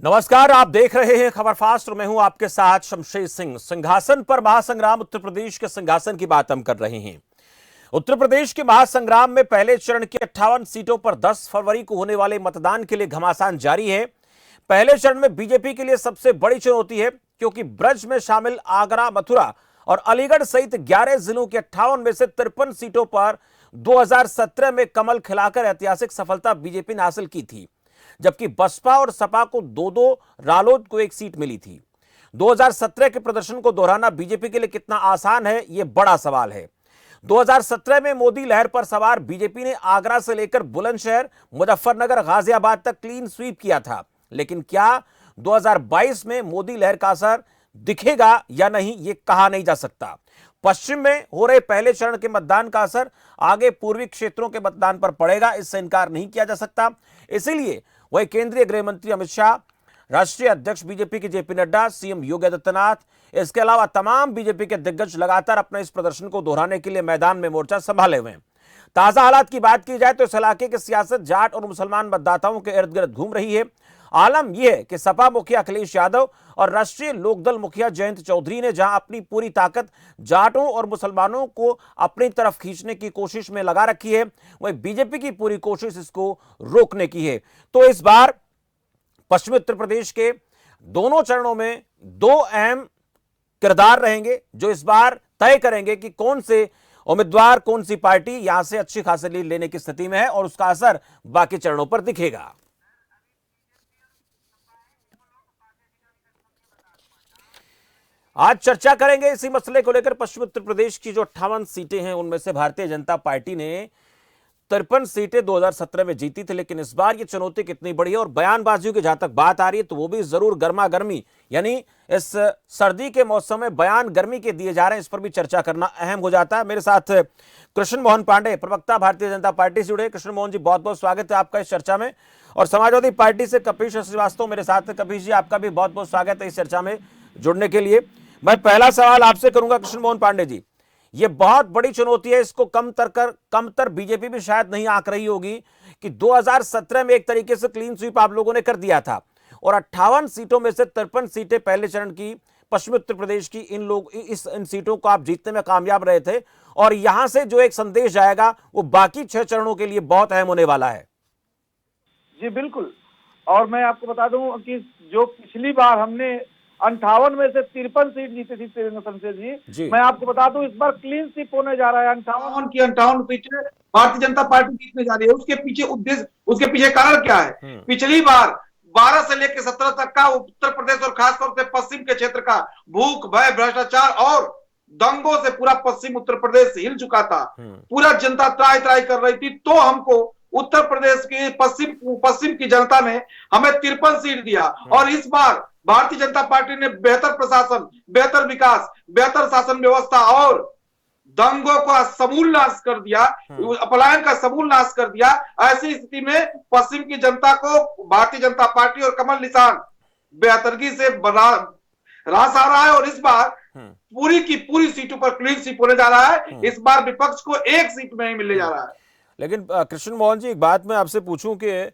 नमस्कार, आप देख रहे हैं खबर फास्ट और मैं हूं आपके साथ शमशेर सिंह। सिंहासन पर महासंग्राम, उत्तर प्रदेश के सिंहासन की बात हम कर रहे हैं। उत्तर प्रदेश के महासंग्राम में पहले चरण की 58 सीटों पर 10 फरवरी को होने वाले मतदान के लिए घमासान जारी है। पहले चरण में बीजेपी के लिए सबसे बड़ी चुनौती है, क्योंकि ब्रज में शामिल आगरा, मथुरा और अलीगढ़ सहित 11 जिलों के 58 में से 53 सीटों पर 2017 में कमल खिलाकर ऐतिहासिक सफलता बीजेपी ने हासिल की थी, जबकि बसपा और सपा को दो दो, रालोद को एक सीट मिली थी। 2017 के प्रदर्शन को दोहराना बीजेपी के लिए कितना आसान है, यह बड़ा सवाल है। 2017 में मोदी लहर पर सवार बीजेपी ने आगरा से लेकर बुलंदशहर, मुजफ्फरनगर, गाजियाबाद तक क्लीन स्वीप किया था। लेकिन क्या 2022 में मोदी लहर का असर दिखेगा या नहीं, यह कहा नहीं जा सकता। पश्चिम में हो रहे पहले चरण के मतदान का असर आगे पूर्वी क्षेत्रों के मतदान पर पड़ेगा, इससे इनकार नहीं किया जा सकता। इसीलिए वही केंद्रीय गृह मंत्री अमित शाह, राष्ट्रीय अध्यक्ष बीजेपी के जेपी नड्डा, सीएम योगी आदित्यनाथ, इसके अलावा तमाम बीजेपी के दिग्गज लगातार अपने इस प्रदर्शन को दोहराने के लिए मैदान में मोर्चा संभाले हुए हैं। ताजा हालात की बात की जाए तो इस इलाके की सियासत जाट और मुसलमान मतदाताओं के इर्द गिर्द घूम रही है। आलम यह है कि सपा मुखिया अखिलेश यादव और राष्ट्रीय लोकदल मुखिया जयंत चौधरी ने जहां अपनी पूरी ताकत जाटों और मुसलमानों को अपनी तरफ खींचने की कोशिश में लगा रखी है, वहीं बीजेपी की पूरी कोशिश इसको रोकने की है। तो इस बार पश्चिमी उत्तर प्रदेश के दोनों चरणों में दो अहम किरदार रहेंगे, जो इस बार तय करेंगे कि कौन से उम्मीदवार, कौन सी पार्टी यहां से अच्छी खासी लीड लेने की स्थिति में है और उसका असर बाकी चरणों पर दिखेगा। आज चर्चा करेंगे इसी मसले को लेकर। पश्चिमी उत्तर प्रदेश की जो 58 सीटें हैं, उनमें से भारतीय जनता पार्टी ने 53 सीटें 2017 में जीती थी, लेकिन इस बार ये चुनौती कितनी बड़ी है और बयानबाजियों की जहां तक बात आ रही है तो वो भी जरूर गर्मा गर्मी, यानी इस सर्दी के मौसम में बयान गर्मी के दिए जा रहे हैं, इस पर भी चर्चा करना अहम हो जाता है। मेरे साथ कृष्ण मोहन पांडे, प्रवक्ता भारतीय जनता पार्टी से जुड़े। कृष्ण मोहन जी, बहुत बहुत स्वागत है आपका इस चर्चा में। और समाजवादी पार्टी से कपीश श्रीवास्तव मेरे साथ है। कपीश जी, आपका भी बहुत बहुत स्वागत है इस चर्चा में जुड़ने के लिए। मैं पहला सवाल आपसे करूंगा कृष्ण मोहन पांडे जी, ये बहुत बड़ी चुनौती है, इसको कमतर बीजेपी भी शायद नहीं आंक रही होगी कि 2017 में एक तरीके से क्लीन स्वीप आप लोगों ने कर दिया था और 58 सीटों में से 53 सीटें पहले चरण की पश्चिमी उत्तर प्रदेश की इन सीटों को आप जीतने में कामयाब रहे थे, और यहां से जो एक संदेश जाएगा वो बाकी 6 चरणों के लिए बहुत अहम होने वाला है। जी बिल्कुल। और मैं आपको बता दूं कि जो पिछली बार हमने 58 में से 53 सीट जीती थी शमशेर जी, मैं आपको बता दूं इस बार क्लीन स्वीप होने जा रहा है। 58 की 58 सीटें भारतीय जनता पार्टी जीतने जा रही है। उसके पीछे उद्देश्य, उसके पीछे कारण क्या है? पिछली बार 12 से लेकर 17 तक का उत्तर प्रदेश और खासतौर से पश्चिम के क्षेत्र का भूख, भय, भ्रष्टाचार और दंगों से पूरा पश्चिम उत्तर प्रदेश हिल चुका था। पूरा जनता त्राही त्राही कर रही थी। तो हमको उत्तर प्रदेश की पश्चिम की जनता ने हमें 53 सीट दिया। और इस बार भारतीय जनता पार्टी ने बेहतर प्रशासन, बेहतर विकास, बेहतर शासन व्यवस्था और दंगों का समूल नाश कर दिया, पलायन का समूल नाश कर दिया। ऐसी स्थिति में पश्चिम की जनता को भारतीय जनता पार्टी और कमल निशान बेहतरगी से रास आ रहा है। और इस बार पूरी की पूरी सीटों पर क्लीन स्वीप होने जा रहा है। इस बार विपक्ष को एक सीट में ही मिलने जा रहा है। लेकिन कृष्ण मोहन जी, एक बात मैं आपसे पूछूं कि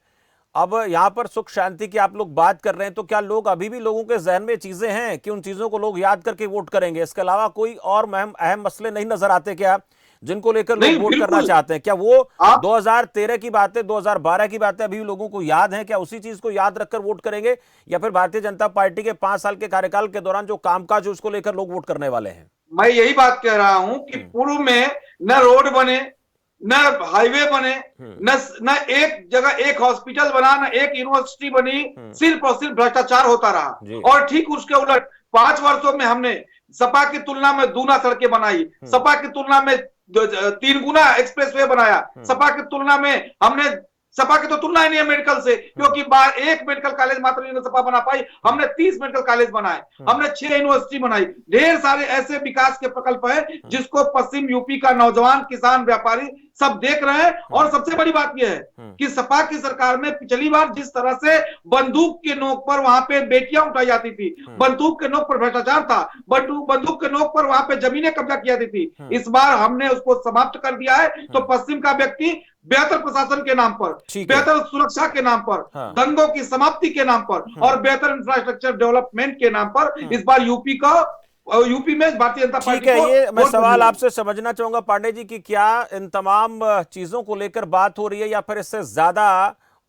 अब यहां पर सुख शांति की आप लोग बात कर रहे हैं, तो क्या लोग अभी भी लोगों के जहन में चीजें हैं कि उन चीजों को लोग याद करके वोट करेंगे? इसके अलावा कोई और अहम मसले नहीं नजर आते क्या, जिनको लेकर लोग वोट करना चाहते हैं? क्या वो 2013 की बातें, 2012 की बातें अभी लोगों को याद है? क्या उसी चीज को याद रखकर वोट करेंगे, या फिर भारतीय जनता पार्टी के 5 साल के कार्यकाल के दौरान जो कामकाज है उसको लेकर लोग वोट करने वाले हैं? मैं यही बात कह रहा हूं कि पूर्व में न रोड बने, न हाईवे बने, न एक जगह एक हॉस्पिटल बना, न एक यूनिवर्सिटी बनी, सिर्फ और सिर्फ भ्रष्टाचार होता रहा। और ठीक उसके उलट 5 वर्षों में हमने सपा की तुलना में दूना सड़कें बनाई, सपा की तुलना में 3 गुना एक्सप्रेसवे बनाया, सपा की तुलना में हमने, सपा की तो तुलना ही नहीं है मेडिकल से, क्योंकि एक मेडिकल कॉलेज मात्र नहीं सपा बना पाई, हमने 30 मेडिकल कॉलेज बनाए, हमने 6 यूनिवर्सिटी बनाई। ढेर सारे ऐसे विकास के प्रकल्प हैं जिसको पश्चिम यूपी का नौजवान, किसान, व्यापारी सब देख रहे हैं। और सबसे बड़ी बात यह है कि सपा की सरकार में पिछली बार जिस तरह से बंदूक के नोक पर वहां पे बेटियां उठाई जाती थी, बंदूक के नोक पर भ्रष्टाचार था, बंदूक के नोक पर वहां पे जमीनें कब्जा किया जाती थी, इस बार हमने उसको समाप्त कर दिया है। तो पश्चिम का व्यक्ति बेहतर प्रशासन के नाम पर, बेहतर सुरक्षा के नाम पर, दंगों की समाप्ति के नाम पर और बेहतर इंफ्रास्ट्रक्चर डेवलपमेंट के नाम पर इस बार यूपी में भारतीय जनता पार्टी ठीक है। ये मैं सवाल आपसे समझना चाहूंगा पांडे जी कि क्या इन तमाम चीजों को लेकर बात हो रही है या फिर इससे ज्यादा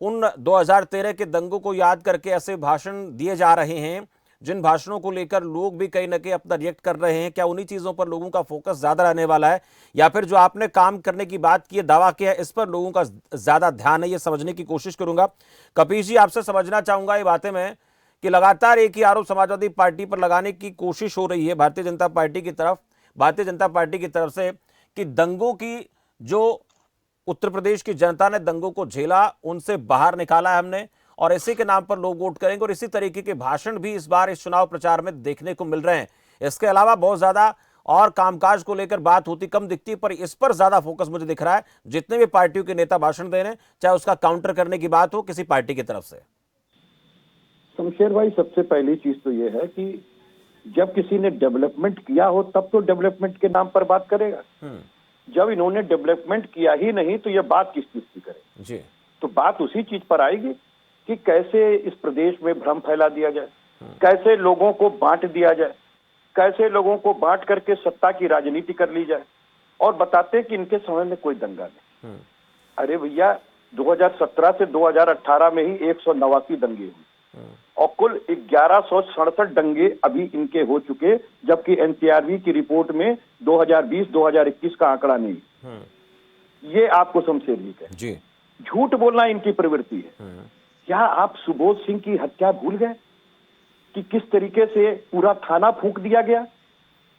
उन 2013 के दंगों को याद करके ऐसे भाषण दिए जा रहे हैं जिन भाषणों को लेकर लोग भी कहीं ना कहीं अपना रिएक्ट कर रहे हैं? क्या उन्हीं चीजों पर लोगों का फोकस ज्यादा रहने वाला है या फिर जो आपने काम करने की बात की है, दावा किया है, इस पर लोगों का ज्यादा ध्यान है? ये समझने की कोशिश करूंगा। कपीश जी, आपसे समझना चाहूंगा ये बातें मैं कि लगातार एक ही आरोप समाजवादी पार्टी पर लगाने की कोशिश हो रही है भारतीय जनता पार्टी की तरफ से कि दंगों की जो उत्तर प्रदेश की जनता ने दंगों को झेला, उनसे बाहर निकाला है हमने और इसी के नाम पर लोग वोट करेंगे और इसी तरीके के भाषण भी इस बार इस चुनाव प्रचार में देखने को मिल रहे हैं। इसके अलावा बहुत ज्यादा और कामकाज को लेकर बात होती कम दिखती, पर इस पर ज्यादा फोकस मुझे दिख रहा है। जितने भी पार्टियों के नेता भाषण दे रहे हैं, चाहे उसका काउंटर करने की बात हो किसी पार्टी की तरफ से। शमशेर भाई, सबसे पहली चीज तो यह है कि जब किसी ने डेवलपमेंट किया हो तब तो डेवलपमेंट के नाम पर बात करेगा। जब इन्होंने डेवलपमेंट किया ही नहीं तो यह बात किस चीज की करे जी? तो बात उसी चीज पर आएगी कि कैसे इस प्रदेश में भ्रम फैला दिया जाए, कैसे लोगों को बांट दिया जाए, कैसे लोगों को बांट करके सत्ता की राजनीति कर ली जाए और बताते कि इनके समय में कोई दंगा नहीं। अरे भैया, 2017 से 2018 में ही 189 दंगे हुए और कुल 1167 दंगे अभी इनके हो चुके, जबकि एनसीआरबी की रिपोर्ट में 2020-2021 का आंकड़ा नहीं। ये आपको शमशेर जी कहे जी, झूठ बोलना इनकी प्रवृत्ति है। क्या आप सुबोध सिंह की हत्या भूल गए कि किस तरीके से पूरा थाना फूंक दिया गया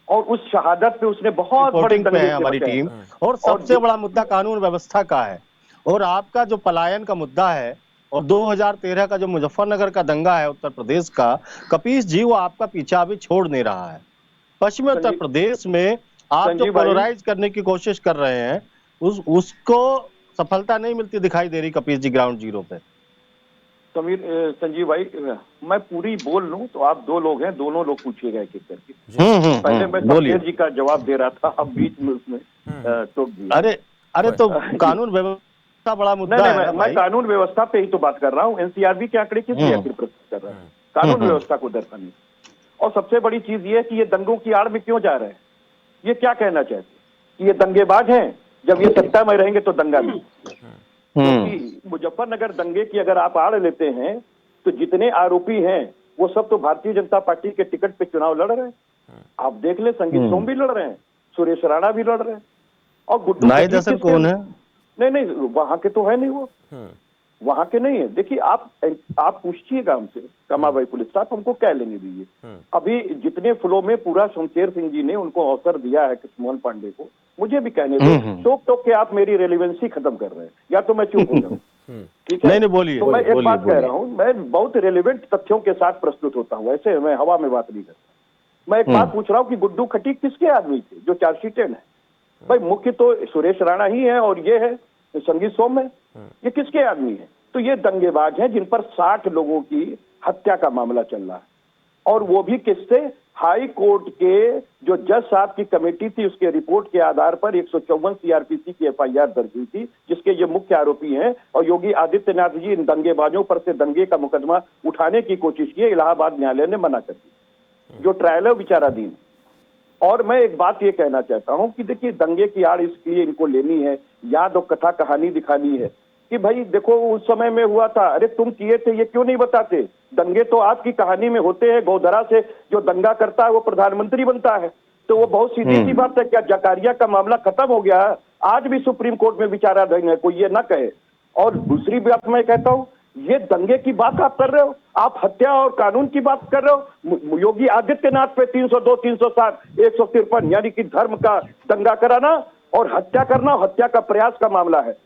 और उस शहादत पे उसने बहुत बड़ी है हमारी टीम। और सबसे बड़ा मुद्दा कानून व्यवस्था का है और आपका जो पलायन का मुद्दा है और 2013 का जो मुजफ्फरनगर का दंगा है उत्तर प्रदेश का, कपीश जी, वो आपका पीछा अभी छोड़ नहीं रहा है। पश्चिमी उत्तर प्रदेश में आप जो पोलराइज करने की कोशिश कर रहे हैं उसको सफलता नहीं मिलती दिखाई दे रही कपीश जी ग्राउंड जीरो पे। संजीव भाई, मैं पूरी बोल लूं तो आप दो लोग हैं, दोनों लोग पूछिएगा एक एक करके। पहले मैं शमशेर जी का जवाब दे रहा था, अब बीच में उसमें टोक दिया। अरे तो कानून व्यवस्था बड़ा मुद्दा है। मैं कानून व्यवस्था पे ही तो बात कर रहा हूँ। एनसीआरबी के आंकड़े किस लिए प्रस्तुत कर रहा है? कानून व्यवस्था को दर्शाने। और सबसे बड़ी चीज ये है कि ये दंगों की आड़ में क्यों जा रहे हैं? ये क्या कहना चाहते हैं कि ये दंगेबाज हैं, जब ये सत्ता में रहेंगे तो दंगा नहीं। क्योंकि मुजफ्फरनगर दंगे की अगर आप आड़ लेते हैं तो जितने आरोपी हैं वो सब तो भारतीय जनता पार्टी के टिकट पे चुनाव लड़ रहे हैं। आप देख ले, संगीत सोम भी लड़ रहे हैं, सुरेश राणा भी लड़ रहे हैं और गुड्डू कौन है? नहीं, वहां के तो है नहीं, वो वहां के नहीं है। देखिए, आप पूछिएगा हमसे, कमा भाई पुलिस साहब, हमको कह लेंगे दीजिए। अभी जितने फ्लो में पूरा शमशेर सिंह जी ने उनको अवसर दिया है मोहन पांडे को, मुझे भी कहने दो। टोक के आप मेरी रेलिवेंसी खत्म कर रहे हैं, या तो मैं चुप हो जाऊं। ठीक है, नहीं बोलिए। तो मैं एक बात कह रहा हूं, मैं बहुत रेलिवेंट तथ्यों के साथ प्रस्तुत होता हूं, ऐसे मैं हवा में बात नहीं करता। मैं एक बात पूछ रहा हूँ कि गुड्डू खटीक किसके आदमी थे जो चार्जशीटेड है? भाई मुख्य तो सुरेश राणा ही है और ये है संगीत सोम है, ये किसके आदमी है? तो ये दंगेबाज हैं जिन पर 60 लोगों की हत्या का मामला चल रहा है और वो भी किससे? हाई कोर्ट के जो जज साहब की कमेटी थी उसके रिपोर्ट के आधार पर 154 सीआरपीसी की एफआईआर दर्ज हुई थी, जिसके ये मुख्य आरोपी हैं। और योगी आदित्यनाथ जी इन दंगेबाजों पर से दंगे का मुकदमा उठाने की कोशिश की, इलाहाबाद न्यायालय ने मना कर दी। जो ट्रायल है विचाराधीन। और मैं एक बात ये कहना चाहता हूं कि देखिए, दंगे की आड़ इसलिए इनको लेनी है, याद और कथा कहानी दिखानी है कि भाई देखो उस समय में हुआ था, अरे तुम किए थे, ये क्यों नहीं बताते? दंगे तो आपकी कहानी में होते हैं, गोधरा से जो दंगा करता है वो प्रधानमंत्री बनता है, तो वो बहुत सीधी सी बात है। क्या जकारिया का मामला खत्म हो गया? आज भी सुप्रीम कोर्ट में विचाराधीन है, कोई ये ना कहे। और दूसरी बात मैं कहता हूँ, ये दंगे की बात आप कर रहे हो, आप हत्या और कानून की बात कर रहे हो। योगी आदित्यनाथ पे 302, 307, 153 यानी कि धर्म का दंगा कराना और हत्या करना, हत्या का प्रयास का मामला है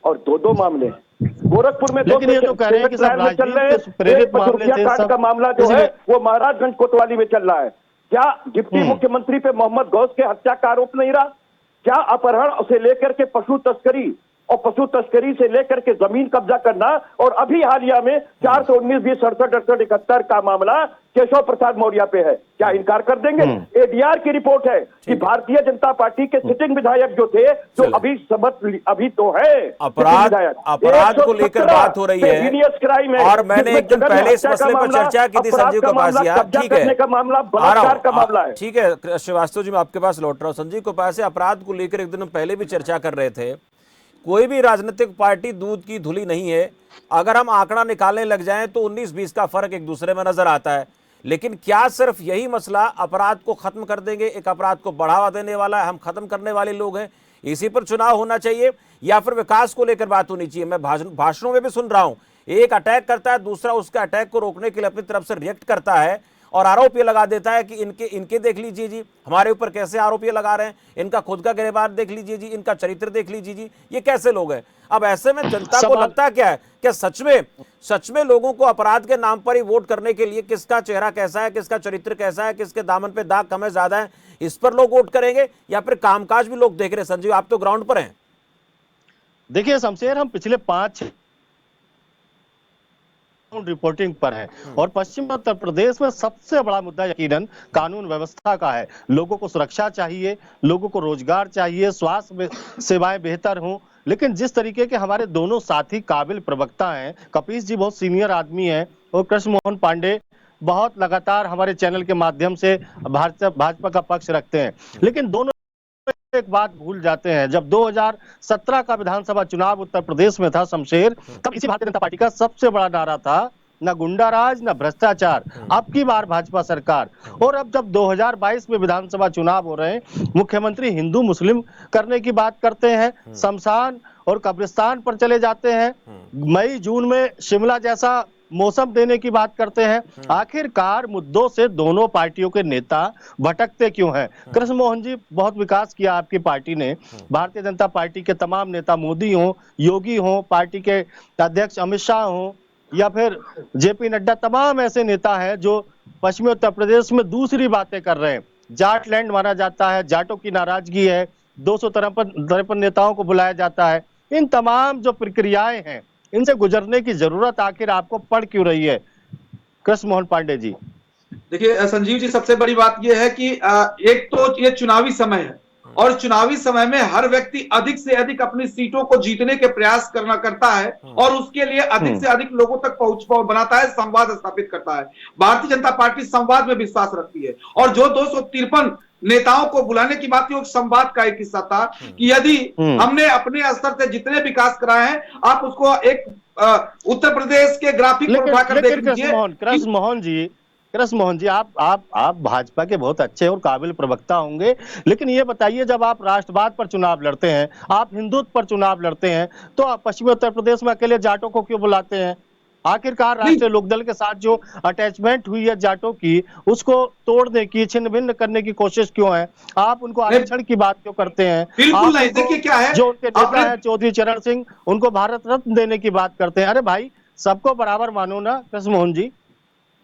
और दो मामले हैं। गोरखपुर में लेकिन ये तो कह रहे हैं कि सब प्रेरित मामले का मामला जो है वो महाराजगंज कोतवाली में चल रहा है। क्या डिप्टी मुख्यमंत्री पे मोहम्मद गौस के हत्या का आरोप नहीं रहा? क्या अपहरण से लेकर के पशु तस्करी और पशु तस्करी से लेकर के जमीन कब्जा करना, और अभी हालिया में 419 20 67 68 71 का मामला केशव प्रसाद मौर्य पे है, क्या इनकार कर देंगे? एडीआर की रिपोर्ट है कि भारतीय जनता पार्टी के सिटिंग विधायक जो थे, जो अभी तो है अपराध को लेकर बात हो रही है, और मैंने एक दिन पहले इस मसले पर चर्चा की थी संजीव कपासिया। ठीक है, का मामला, बलात्कार का मामला है। ठीक है श्रीवास्तव जी, मैं आपके पास लौट रहा हूँ। संजीव कपासिया, अपराध को लेकर एक दिन पहले भी चर्चा कर रहे थे। कोई भी राजनीतिक पार्टी दूध की धुली नहीं है। अगर हम आंकड़ा निकालने लग जाएं तो 19-20 का फर्क एक दूसरे में नजर आता है। लेकिन क्या सिर्फ यही मसला अपराध को खत्म कर देंगे? एक अपराध को बढ़ावा देने वाला है, हम खत्म करने वाले लोग हैं, इसी पर चुनाव होना चाहिए, या फिर विकास को लेकर बात होनी चाहिए? मैं भाषणों में भी सुन रहा हूं, एक अटैक करता है, दूसरा उसके अटैक को रोकने के लिए अपनी तरफ से रिएक्ट करता है और आरोप ये लगा देता है कि इनके देख लीजिए जी, हमारे ऊपर कैसे आरोप ये लगा रहे हैं, इनका खुद का गिरबार देख लीजिए जी, इनका चरित्र देख लीजिए जी, ये कैसे लोग हैं? अब ऐसे में जनता को लगता क्या है, क्या सच में लोगों को अपराध के नाम पर ही वोट करने के लिए किसका चेहरा कैसा है, किसका चरित्र कैसा है, किसके दामन पे दाग कम है ज्यादा है, इस पर लोग वोट करेंगे, या फिर कामकाज भी लोग देख रहे हैं? संजीव, आप तो ग्राउंड पर हैं। देखिए शमशेर, हम पिछले 5 रिपोर्टिंग पर है, और पश्चिम उत्तर प्रदेश में सबसे बड़ा मुद्दा यकीनन कानून व्यवस्था का है। लोगों को सुरक्षा चाहिए, लोगों को रोजगार चाहिए, स्वास्थ्य सेवाएं बेहतर हों। लेकिन जिस तरीके के हमारे दोनों साथी काबिल प्रवक्ता हैं, कपीस जी बहुत सीनियर आदमी हैं, और कृष्ण मोहन पांडे बहुत लगातार हमारे चैनल के माध्यम से भाजपा का पक्ष रखते हैं, लेकिन दोनों एक बात भूल जाते हैं। जब 2017 का विधानसभा चुनाव उत्तर प्रदेश में था शमशेर, तब इसी भारतीय जनता पार्टी का सबसे बड़ा नारा था, न गुंडाराज न भ्रष्टाचार, अब की बार भाजपा सरकार। और अब जब 2022 में विधानसभा चुनाव हो रहे हैं, मुख्यमंत्री हिंदू मुस्लिम करने की बात करते हैं, शमशान और कब्रिस्तान पर चले जाते हैं, मई जून में शिमला जैसा मौसम देने की बात करते हैं। आखिरकार मुद्दों से दोनों पार्टियों के नेता भटकते क्यों हैं? कृष्ण मोहन जी, बहुत विकास किया आपकी पार्टी ने। भारतीय जनता पार्टी के तमाम नेता, मोदी हो, योगी हो, पार्टी के अध्यक्ष अमित शाह हो, या फिर जेपी नड्डा, तमाम ऐसे नेता हैं जो पश्चिमी उत्तर प्रदेश में दूसरी बातें कर रहे हैं। जाट लैंड माना जाता है, जाटों की नाराजगी है, 253 नेताओं को बुलाया जाता है। इन तमाम जो प्रक्रियाएं हैं, इनसे गुजरने की जरूरत आखिर आपको पड़ क्यों रही है, कृष्ण मोहन पांडे जी? देखिए संजीव जी, सबसे बड़ी बात यह है कि एक तो ये चुनावी समय है, और चुनावी समय में हर व्यक्ति अधिक से अधिक अपनी सीटों को जीतने के प्रयास करता है, और उसके लिए अधिक से अधिक लोगों तक पहुंच बनाता है, संवाद स्थापित करता है। भारतीय जनता पार्टी संवाद में विश्वास रखती है, और जो 253 नेताओं को बुलाने की बात थी, वो संवाद का एक हिस्सा था कि यदि हमने अपने स्तर से जितने विकास कराए हैं, आप उसको एक उत्तर प्रदेश के ग्राफिक पर उठाकर देख लीजिए। कृष्ण मोहन जी, आप भाजपा के बहुत अच्छे और काबिल प्रवक्ता होंगे, लेकिन ये बताइए, जब आप राष्ट्रवाद पर चुनाव लड़ते हैं, आप हिंदुत्व पर चुनाव लड़ते हैं, तो आप पश्चिमी उत्तर प्रदेश में अकेले जाटों को क्यों बुलाते हैं? आखिरकार राष्ट्रीय लोकदल के साथ जो अटैचमेंट हुई है जाटों की, उसको तोड़ने की, छिन्न भिन्न करने की कोशिश क्यों है? आप उनको आरक्षण की बात क्यों करते हैं? बिल्कुल नहीं। देखिए क्या है, जो उनके नेता है चौधरी चरण सिंह, उनको भारत रत्न देने की बात करते हैं। अरे भाई, सबको बराबर मानो ना कृष्ण मोहन जी।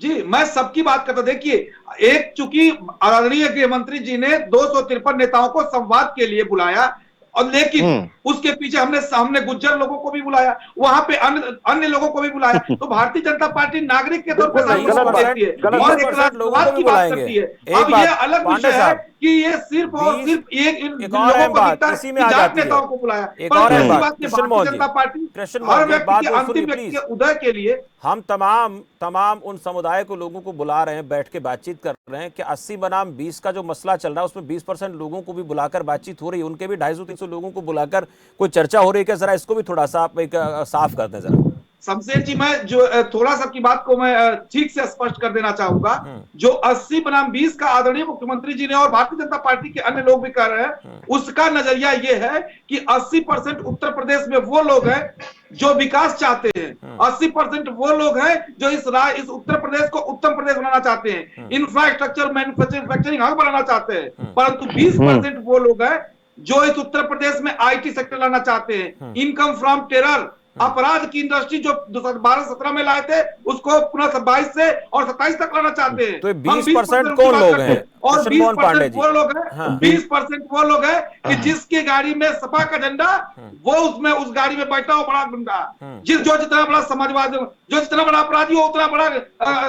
जी, मैं सबकी बात करता। देखिए, एक चूंकि आदरणीय गृह मंत्री जी ने 253 नेताओं को संवाद के लिए बुलाया, और लेकिन उसके पीछे हमने गुज्जर लोगों को भी बुलाया, वहां पे अन्य लोगों को भी बुलाया। तो भारतीय जनता पार्टी नागरिक के तौर पर देखती है और एक राष्ट्रवाद की बात करती है। अब ये अलग विषय है कि ये सिर्फ और सिर्फ एक लोगों को दिखता है कि जाट नेताओं को बुलाया, पर ऐसी बात नहीं। भारतीय जनता पार्टी हर व्यक्ति के अंतिम व्यक्ति के उदय के लिए हम तमाम उन समुदाय को, लोगों को बुला रहे हैं, बैठ के बातचीत कर रहे हैं कि 80 बनाम 20 का जो मसला चल रहा है, उसमें 20% लोगों को भी बुलाकर बातचीत हो रही है, उनके भी 250-300 लोगों को बुलाकर कोई चर्चा हो रही है क्या? जरा इसको भी थोड़ा सा आप एक साफ कर दें जरा। शमशेर जी, मैं जो थोड़ा सा की बात को मैं ठीक से स्पष्ट कर देना चाहूंगा। जो 80 बनाम 20 का आदरणीय मुख्यमंत्री जी ने और भारतीय जनता पार्टी के अन्य लोग भी कह रहे हैं, उसका नजरिया यह है कि 80% उत्तर प्रदेश में वो लोग हैं जो विकास चाहते हैं, 80% वो लोग हैं जो इस उत्तर प्रदेश को उत्तम प्रदेश बनाना चाहते हैं, इंफ्रास्ट्रक्चर, मैन्युफैक्चरिंग हब बनाना चाहते हैं। परंतु 20% वो लोग हैं जो इस उत्तर प्रदेश में IT सेक्टर लाना चाहते हैं, इनकम फ्रॉम टेरर अपराध की इंडस्ट्री जो 2012-17 में लाए थे उसको पुनः 22 से और 27 तक लाना चाहते हैं। तो हम 20% की कौन बात लोग करते हैं? और कृष्ण मोहन पांडे 20% जी। वो लोग हैं, हाँ। 20% वो लोग हैं कि जिसकी गाड़ी में सपा का झंडा, वो उसमें उस गाड़ी में बैठा हो बड़ा गुंडा, जो जितना बड़ा समाजवादी, जो जितना बड़ा अपराधी हो उतना बड़ा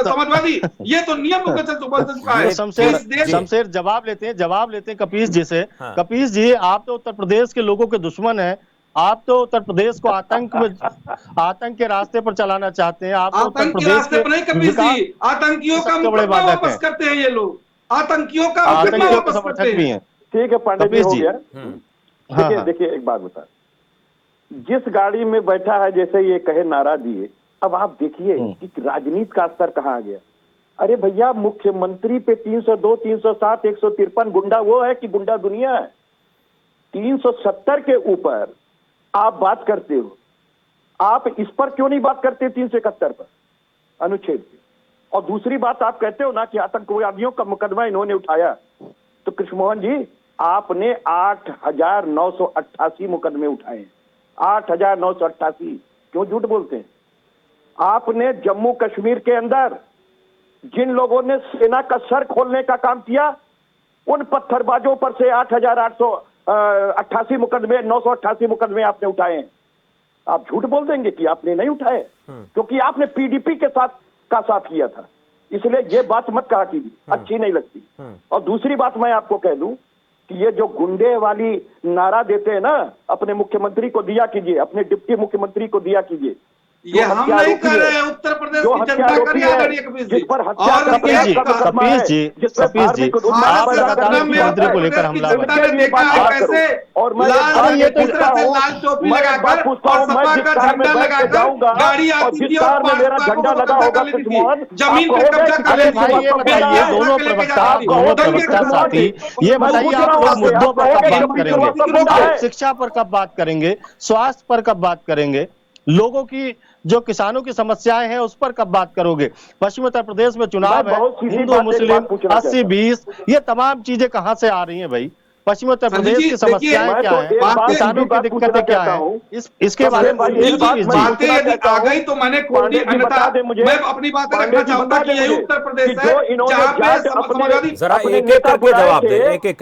समाजवादी। ये तो नियम बदल चुका है। शमशेर जवाब लेते हैं कपीस जी से। हाँ। कपीस जी, आप तो उत्तर प्रदेश के लोगों के दुश्मन हैं। आप तो उत्तर प्रदेश को आतंक के रास्ते पर चलाना चाहते हैं। आप तो उत्तर आतंक के प्रदेश रास्ते पर नहीं कपीस जी, आतंकियों का सबसे बड़े मुकदमा बाधक वापस हैं। करते हैं ये लोग, आतंकियों का मुकदमा आतंकियों के वापस समर्थक करते भी हैं। हैं। ठीक है पांडे जी, कपीस हो जी। गया। हाँ, हाँ। देखिए एक बात बता, जिस गाड़ी में बैठा है, जैसे ये कहे नारा दिए, अब आप देखिए कि राजनीति का स्तर कहाँ आ गया। अरे भैया, मुख्यमंत्री पे 302, 307, 153 गुंडा वो है कि गुंडा दुनिया है? 370 के ऊपर आप बात करते हो, आप इस पर क्यों नहीं बात करते 371 पर अनुच्छेद पे? और दूसरी बात, आप कहते हो ना कि आतंकवादियों का मुकदमा इन्होंने उठाया, तो कृष्ण मोहन जी आपने 8,988 मुकदमे उठाए, 8,988। क्यों झूठ बोलते हैं? आपने जम्मू कश्मीर के अंदर जिन लोगों ने सेना का सर खोलने का काम किया, उन पत्थरबाजों पर से 8,888 मुकदमे, 988 मुकदमे आपने उठाए हैं। आप झूठ बोल देंगे कि आपने नहीं उठाए, क्योंकि आपने पीडीपी के साथ का साथ किया था, इसलिए ये बात मत कहा कीजिए, अच्छी नहीं लगती। और दूसरी बात मैं आपको कह दूं कि ये जो गुंडे वाली नारा देते हैं ना, अपने मुख्यमंत्री को दिया कीजिए, अपने डिप्टी मुख्यमंत्री को दिया कीजिए। ये हम नहीं कर रहे हैं, उत्तर प्रदेश की जनता कर रही है कपीस जी। जिस पर हत्या और कपीस जी, आप लगातार मुख्यमंत्री को लेकर हमला जनता ने देखा है कैसे और मैं लाल टोपी लगाकर और सपा का झंडा लगाकर गाड़ी आती थी और झंडा लगा होगा जमीन पर कब्जा कर लेती थी। ये दोनों प्रवक्ता साथी, ये बताइए आप लोग मुद्दों पर कब बात करेंगे? आप शिक्षा पर कब बात करेंगे? स्वास्थ्य पर कब बात करेंगे? लोगों की जो किसानों की समस्याएं हैं उस पर कब बात करोगे? पश्चिम उत्तर प्रदेश में चुनाव है, हिंदू मुस्लिम 80-20, ये तमाम चीजें कहां से आ रही हैं भाई? पश्चिम उत्तर प्रदेश की समस्याएं क्या है, किसानों की दिक्कतें क्या है, इसके बारे में बातें यदि आ गई तो मैंने कोई अन्यथा मैं अपनी बातें रखना चाहूंगा कि यही उत्तर प्रदेश है जहां पे समाजवादी जरा एक एक करके जवाब दे, एक एक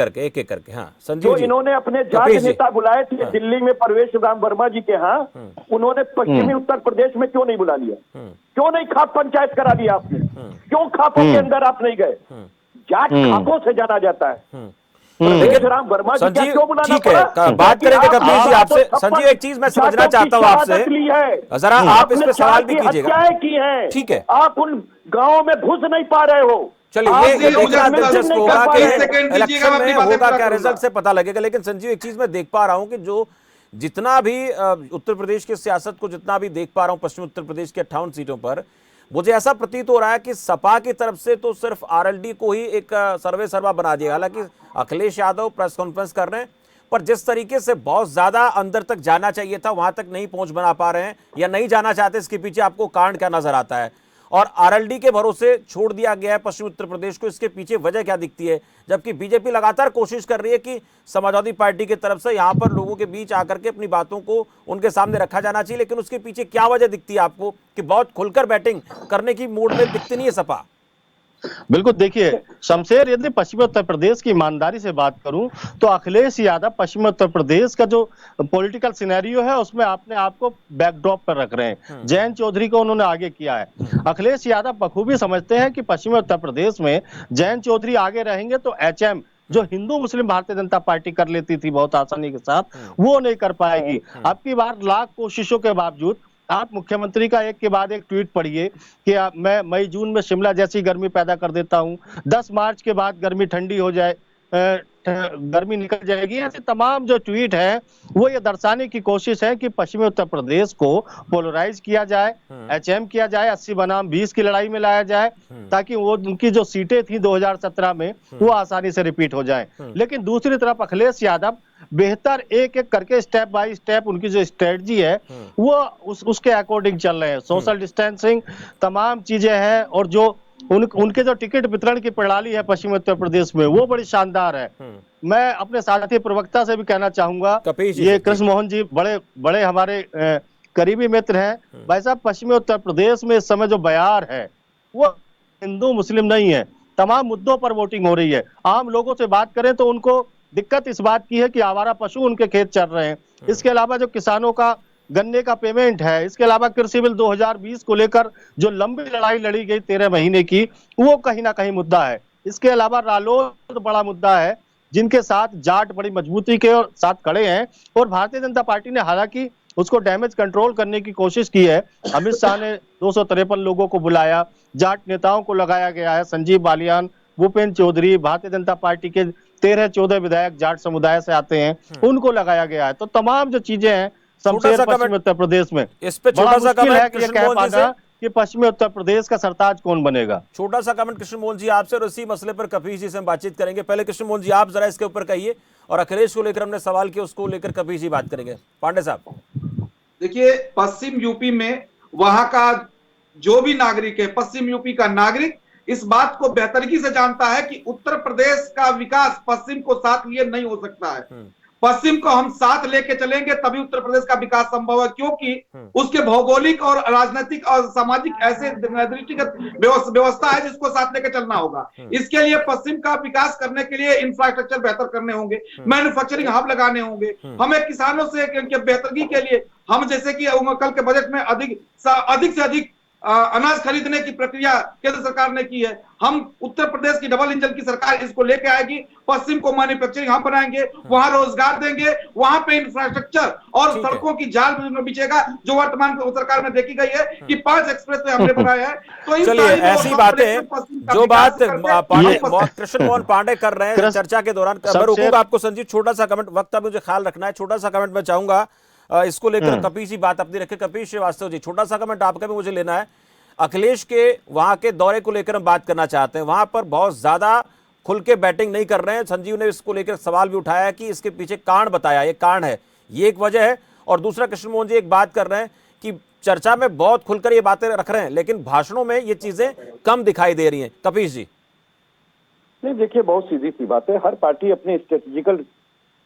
करके। हाँ संजीव जी, इन्होंने अपने जाट नेता बुलाए थे दिल्ली में परवेश राम वर्मा जी के यहाँ, उन्होंने पश्चिमी उत्तर प्रदेश में क्यों नहीं बुला लिया? क्यों नहीं खाप पंचायत करा लिया आपने? क्यों खापों के अंदर आप नहीं गए? जाट खापों से जाना जाता है। राम वर्मा जी संजीव क्यों बुलाना ठीक है, बात करेंगे कपीस जी आपसे। संजीव एक चीज मैं समझना चाहता हूँ आपसे, जरा आप इस पे सवाल भी कीजिएगा, ठीक है? आप उन गाँवों में घुस नहीं पा रहे हो। चलिए ये देखना दिलचस्प होगा कि इलेक्शन में होगा क्या रिजल्ट से पता लगेगा। लेकिन संजीव एक चीज मैं देख पा रहा हूं कि जो जितना भी उत्तर प्रदेश की सियासत को जितना भी देख पा रहा हूं, पश्चिम उत्तर प्रदेश के 58 सीटों पर मुझे ऐसा प्रतीत हो रहा है कि सपा की तरफ से तो सिर्फ आरएलडी को ही एक सर्वे सर्वा बना दिया। हालांकि अखिलेश यादव प्रेस कॉन्फ्रेंस कर रहे हैं, पर जिस तरीके से बहुत ज्यादा अंदर तक जाना चाहिए था वहां तक नहीं पहुंच बना पा रहे हैं या नहीं जाना चाहते, इसके पीछे आपको कारण क्या नजर आता है? और आरएलडी के भरोसे छोड़ दिया गया है पश्चिम उत्तर प्रदेश को, इसके पीछे वजह क्या दिखती है? जबकि बीजेपी लगातार कोशिश कर रही है कि समाजवादी पार्टी की तरफ से यहां पर लोगों के बीच आकर के अपनी बातों को उनके सामने रखा जाना चाहिए, लेकिन उसके पीछे क्या वजह दिखती है आपको कि बहुत खुलकर बैटिंग करने की मूड में दिखती नहीं है सपा? बिल्कुल, देखिए शमशेर, यदि पश्चिमी उत्तर प्रदेश की ईमानदारी से बात करूं तो अखिलेश यादव पश्चिमी उत्तर प्रदेश का जो पॉलिटिकल सिनेरियो है उसमें अपने आप को बैकड्रॉप पर रख रहे हैं। जयंत चौधरी को उन्होंने आगे किया है। अखिलेश यादव बखूबी समझते हैं कि पश्चिमी उत्तर प्रदेश में जयंत चौधरी आगे रहेंगे तो एचएम जो हिंदू मुस्लिम भारतीय जनता पार्टी कर लेती थी बहुत आसानी के साथ, वो नहीं कर पाएगी। अब की बार लाख कोशिशों के बावजूद आप मुख्यमंत्री का एक के बाद एक ट्वीट पढ़िए कि मैं मई जून में शिमला जैसी गर्मी पैदा कर देता हूं, 10 मार्च के बाद गर्मी ठंडी हो जाए, गर्मी निकल जाएगी। ऐसे तमाम जो ट्वीट है वो ये दर्शाने की कोशिश है कि पश्चिमी उत्तर प्रदेश को पोलराइज किया जाए, एचएम किया जाए, 80 बनाम 20 की लड़ाई में लाया जाए, ताकि वो उनकी जो सीटें थी 2017 में वो आसानी से रिपीट हो जाए। लेकिन दूसरी तरफ अखिलेश यादव बेहतर एक एक करके स्टेप बाय स्टेप उनकी जो स्ट्रेटजी है वो उसके अकॉर्डिंग चल रहे हैं। सोशल डिस्टेंसिंग तमाम चीजें हैं, और जो उनके जो टिकट वितरण की प्रणाली है पश्चिमी उत्तर प्रदेश में वो बड़ी शानदार है। मैं अपने साथी प्रवक्ता से भी कहना चाहूंगा, ये कृष्ण मोहन जी बड़े बड़े हमारे करीबी मित्र हैं। भाई साहब, पश्चिमी उत्तर प्रदेश में इस समय जो बयार है वो हिंदू मुस्लिम नहीं है, तमाम मुद्दों पर वोटिंग हो रही है। आम लोगों से बात करें तो उनको दिक्कत इस बात की है कि आवारा पशु उनके खेत चर रहे हैं। इसके अलावा जो किसानों का गन्ने का पेमेंट है, इसके अलावा कृषि बिल 2020 को लेकर जो लंबी लड़ाई लड़ी गई 13 महीने की, वो कहीं ना कहीं मुद्दा है। इसके अलावा रालोद बड़ा मुद्दा है, जिनके साथ जाट बड़ी मजबूती के साथ खड़े हैं। और भारतीय जनता पार्टी ने हालांकि उसको डैमेज कंट्रोल करने की कोशिश की है। अमित शाह ने 253 लोगों को बुलाया, जाट नेताओं को लगाया गया है, संजीव बालियान, भूपेंद्र चौधरी, भारतीय जनता पार्टी के 13-14 विधायक जाट समुदाय से आते हैं, उनको लगाया गया है। तो तमाम जो चीजें हैं शमशेर पश्चिमी उत्तर प्रदेश में, इस पे बड़ा छोटा सा मुश्किल है कमेंट कि ये कृष्ण कह मोहन जी से, पाना कि पश्चिमी उत्तर प्रदेश का सरताज कौन बनेगा। छोटा सा कमेंट कृष्ण मोहन जी आपसे, और इसी मसले पर कपीश जी से हम बातचीत करेंगे। पहले कृष्ण मोहन जी आप जरा इसके ऊपर कहिए, और अखिलेश को लेकर हमने सवाल किया, उसको लेकर कपीश जी बात करेंगे। पांडे साहब देखिए, पश्चिम यूपी में वहां का जो भी नागरिक है, पश्चिम यूपी का नागरिक इस बात को बेहतरीन से जानता है कि उत्तर प्रदेश का विकास पश्चिम को साथ लिए नहीं हो सकता है। पश्चिम को हम साथ लेके चलेंगे तभी उत्तर प्रदेश का विकास संभव है, क्योंकि उसके भौगोलिक और राजनीतिक और सामाजिक ऐसे दृष्टिगत व्यवस्था है जिसको साथ लेके चलना होगा। इसके लिए पश्चिम का विकास करने के लिए इंफ्रास्ट्रक्चर बेहतर करने होंगे, मैन्युफैक्चरिंग हब लगाने होंगे, हमें किसानों से बेहतरी के लिए हम जैसे कि कल के बजट में अधिक से अधिक अनाज खरीदने की प्रक्रिया केंद्र सरकार ने की है। हम उत्तर प्रदेश की डबल इंजन की सरकार इसको लेके आएगी, पश्चिम को मैन्युफैक्चरिंग हम बनाएंगे, वहां रोजगार देंगे, वहां पे इंफ्रास्ट्रक्चर और सड़कों की जाल बिछेगा, जो वर्तमान सरकार में देखी गई है कि 5 एक्सप्रेसवे हमने बनाया है। तो चलिए, ऐसी बातें जो बात कृष्ण मोहन पांडे कर रहे हैं चर्चा के दौरान, मैं रुकूंगा आपको संजीव, छोटा सा कमेंट, वक्त का मुझे ख्याल रखना है, छोटा सा कमेंट मैं चाहूंगा इसको लेकर कपीश जी बात अपनी रखे। कपीश श्रीवास्तव जी, छोटा सा कमेंट आपका भी मुझे लेना है। अखिलेश के वहां के दौरे को लेकर हम बात करना चाहते हैं, वहां पर बहुत ज्यादा खुल के बैटिंग नहीं कर रहे हैं। संजीव ने इसको लेकर सवाल भी उठाया कि इसके पीछे कारण बताया, ये कारण है, ये एक वजह है। और दूसरा, कृष्ण मोहन जी एक बात कर रहे हैं कि चर्चा में बहुत खुलकर ये बातें रख रहे हैं, लेकिन भाषणों में ये चीजें कम दिखाई दे रही हैं। कपीश जी नहीं, देखिए बहुत सीधी सी बात है, हर पार्टी अपने स्ट्रेटेजिकल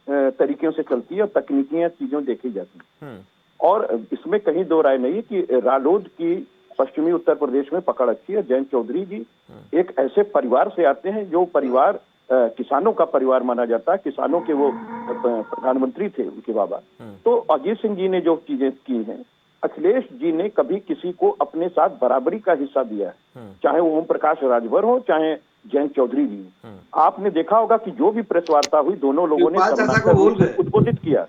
तरीकों से चलती है और तकनीकी चीजों देखी जाती है, और इसमें कहीं दो राय नहीं कि रालोद की पश्चिमी उत्तर प्रदेश में पकड़ अच्छी है। जयंत चौधरी जी एक ऐसे परिवार से आते हैं जो परिवार किसानों का परिवार माना जाता है, किसानों के वो प्रधानमंत्री थे उनके बाबा। तो अजीत सिंह जी ने जो चीजें की हैं, अखिलेश जी ने कभी किसी को अपने साथ बराबरी का हिस्सा दिया है, चाहे वो ओम प्रकाश राजभर हो, चाहे जयंत चौधरी जी। आपने देखा होगा कि जो भी प्रेस वार्ता हुई, दोनों लोगों ने समानांतर रूप से उद्बोधित किया,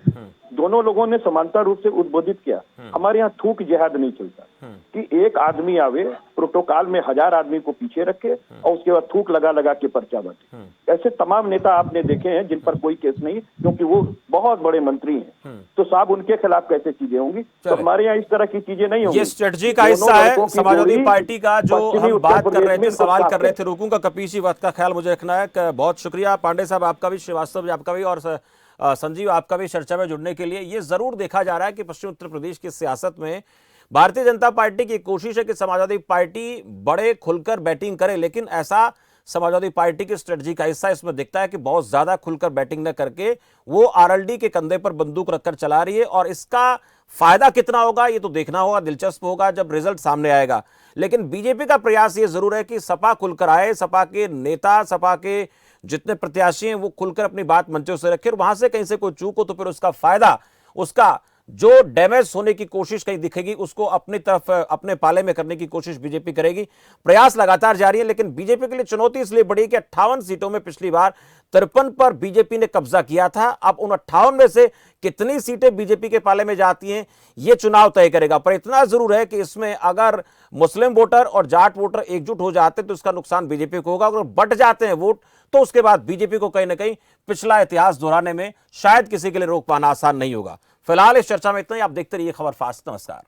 दोनों लोगों ने समानांतर रूप से उद्बोधित किया। हमारे यहाँ थूक जिहाद नहीं चलता कि एक आदमी आवे, प्रोटोकॉल में 1000 आदमी को पीछे रखे और उसके बाद थूक लगा लगा के पर्चा बांटे। ऐसे तमाम नेता आपने देखे हैं जिन पर कोई केस नहीं, क्योंकि वो बहुत बड़े मंत्री हैं। तो साहब उनके खिलाफ कैसे चीजें होंगी? तो हमारे यहाँ इस तरह की चीजें नहीं होंगी। ये स्ट्रेटजी का हिस्सा है समाजवादी पार्टी का, जो हम बात कर रहे थे, सवाल कर रहे थे। रुकूंगा कपीश जी, वक्त का ख्याल मुझे रखना है। बहुत शुक्रिया पांडे साहब आपका भी, श्रीवास्तव जी आपका भी, और संजीव आपका भी चर्चा में जुड़ने के लिए। ये जरूर देखा जा रहा है कि पश्चिम उत्तर प्रदेश की सियासत में भारतीय जनता पार्टी की कोशिश है कि समाजवादी पार्टी बड़े खुलकर बैटिंग करे, लेकिन ऐसा समाजवादी पार्टी की स्ट्रेटजी का हिस्सा इसमें दिखता है कि बहुत ज्यादा खुलकर बैटिंग न करके वो आरएलडी के कंधे पर बंदूक रखकर चला रही है, और इसका फायदा कितना होगा ये तो देखना होगा, दिलचस्प होगा जब रिजल्ट सामने आएगा। लेकिन बीजेपी का प्रयास ये जरूर है कि सपा खुलकर आए, सपा के नेता, सपा के जितने प्रत्याशी हैं वो खुलकर अपनी बात मंचों से रखे, और वहां से कहीं से कोई चूक हो तो फिर उसका फायदा, उसका जो डैमेज होने की कोशिश कहीं दिखेगी उसको अपनी तरफ, अपने पाले में करने की कोशिश बीजेपी करेगी। प्रयास लगातार जारी है, लेकिन बीजेपी के लिए चुनौती इसलिए बढ़ी कि 58 सीटों में पिछली बार 53 पर बीजेपी ने कब्जा किया था। अब उन 58 में से कितनी सीटें बीजेपी के पाले में जाती हैं ये चुनाव तय करेगा। पर इतना जरूर है कि इसमें अगर मुस्लिम वोटर और जाट वोटर एकजुट हो जाते तो इसका नुकसान बीजेपी को होगा। अगर बट जाते हैं वोट तो उसके बाद बीजेपी को कहीं ना कहीं पिछला इतिहास दोहराने में शायद किसी के लिए रोक पाना आसान नहीं होगा। फिलहाल इस चर्चा में इतना ही। आप देखते रहिए खबर फास्ट। नमस्कार।